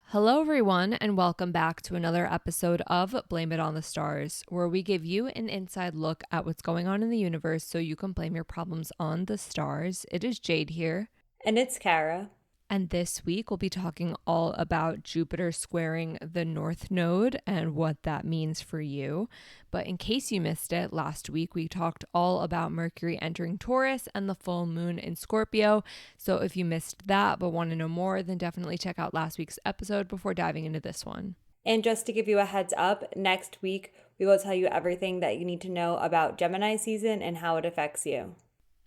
Hello, everyone, and welcome back to another episode of Blame It on the Stars, where we give you an inside look at what's going on in the universe so you can blame your problems on the stars. It is Jade here. And it's Kara. And this week we'll be talking all about Jupiter squaring the North Node and what that means for you. But in case you missed it, last week we talked all about Mercury entering Taurus and the full moon in Scorpio. So if you missed that but want to know more, then definitely check out last week's episode before diving into this one. And just to give you a heads up, next week we will tell you everything that you need to know about Gemini season and how it affects you.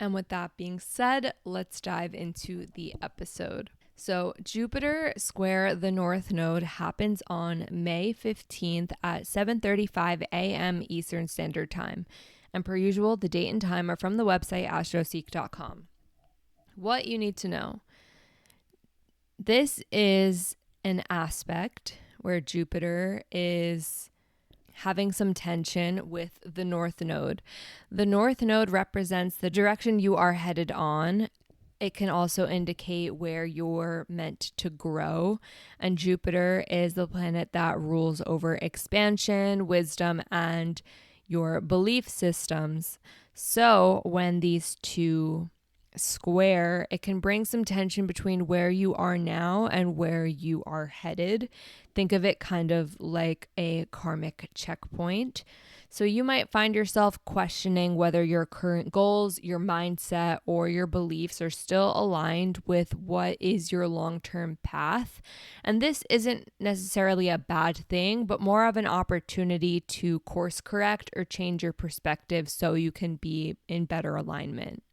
And with that being said, let's dive into the episode. So Jupiter square the North Node happens on May 15th at 7:35 a.m. Eastern Standard Time. And per usual, the date and time are from the website astroseek.com. What you need to know. This is an aspect where Jupiter is having some tension with the North Node. The North Node represents the direction you are headed on. It can also indicate where you're meant to grow. And Jupiter is the planet that rules over expansion, wisdom, and your belief systems. So when these two square, it can bring some tension between where you are now and where you are headed. Think of it kind of like a karmic checkpoint. So you might find yourself questioning whether your current goals, your mindset, or your beliefs are still aligned with what is your long-term path. And this isn't necessarily a bad thing, but more of an opportunity to course correct or change your perspective so you can be in better alignment.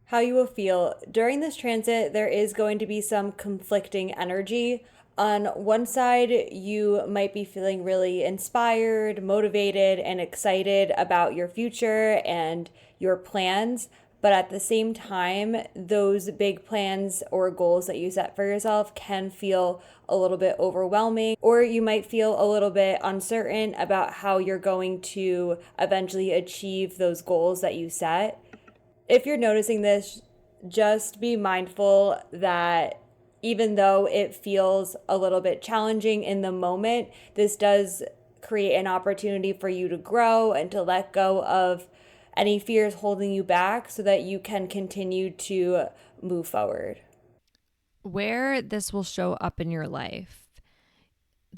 How you will feel during this transit, there is going to be some conflicting energy. On one side, you might be feeling really inspired, motivated, and excited about your future and your plans. But at the same time, those big plans or goals that you set for yourself can feel a little bit overwhelming, or you might feel a little bit uncertain about how you're going to eventually achieve those goals that you set. If you're noticing this, just be mindful that even though it feels a little bit challenging in the moment, this does create an opportunity for you to grow and to let go of any fears holding you back so that you can continue to move forward. Where this will show up in your life.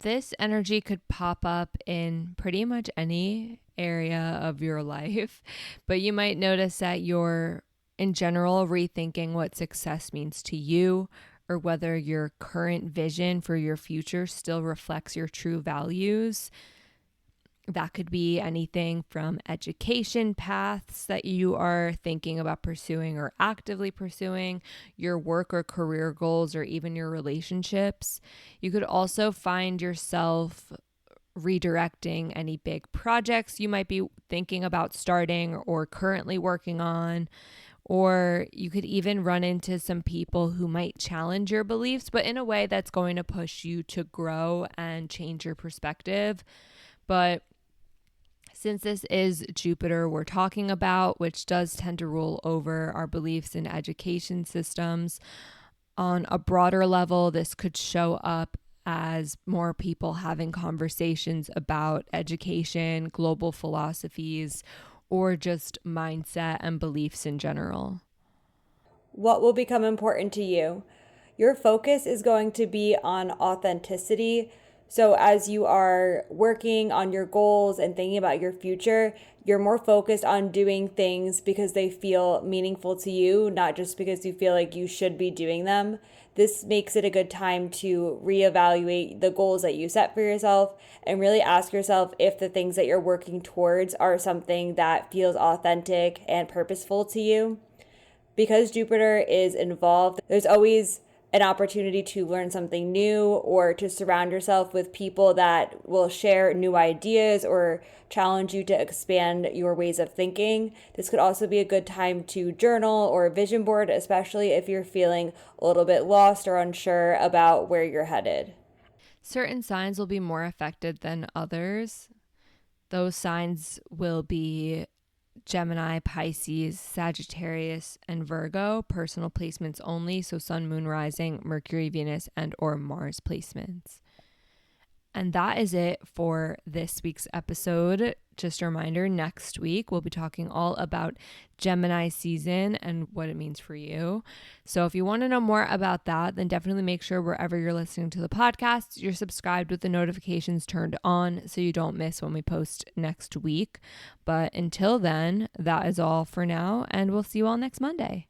This energy could pop up in pretty much any area of your life, but you might notice that you're, in general, rethinking what success means to you, or whether your current vision for your future still reflects your true values. That could be anything from education paths that you are thinking about pursuing or actively pursuing, your work or career goals, or even your relationships. You could also find yourself redirecting any big projects you might be thinking about starting or currently working on. Or you could even run into some people who might challenge your beliefs, but in a way that's going to push you to grow and change your perspective. But since this is Jupiter we're talking about, which does tend to rule over our beliefs in education systems, on a broader level, this could show up as more people having conversations about education, global philosophies, or just mindset and beliefs in general. What will become important to you? Your focus is going to be on authenticity. So as you are working on your goals and thinking about your future, you're more focused on doing things because they feel meaningful to you, not just because you feel like you should be doing them. This makes it a good time to reevaluate the goals that you set for yourself and really ask yourself if the things that you're working towards are something that feels authentic and purposeful to you. Because Jupiter is involved, there's always an opportunity to learn something new or to surround yourself with people that will share new ideas or challenge you to expand your ways of thinking. This could also be a good time to journal or vision board, especially if you're feeling a little bit lost or unsure about where you're headed. Certain signs will be more affected than others. Those signs will be Gemini, Pisces, Sagittarius, and Virgo, personal placements only. So sun, moon, rising, Mercury, Venus, and or Mars placements. And that is it for this week's episode. Just a reminder, next week we'll be talking all about Gemini season and what it means for you. So if you want to know more about that, then definitely make sure wherever you're listening to the podcast, you're subscribed with the notifications turned on so you don't miss when we post next week. But until then, that is all for now, and we'll see you all next Monday.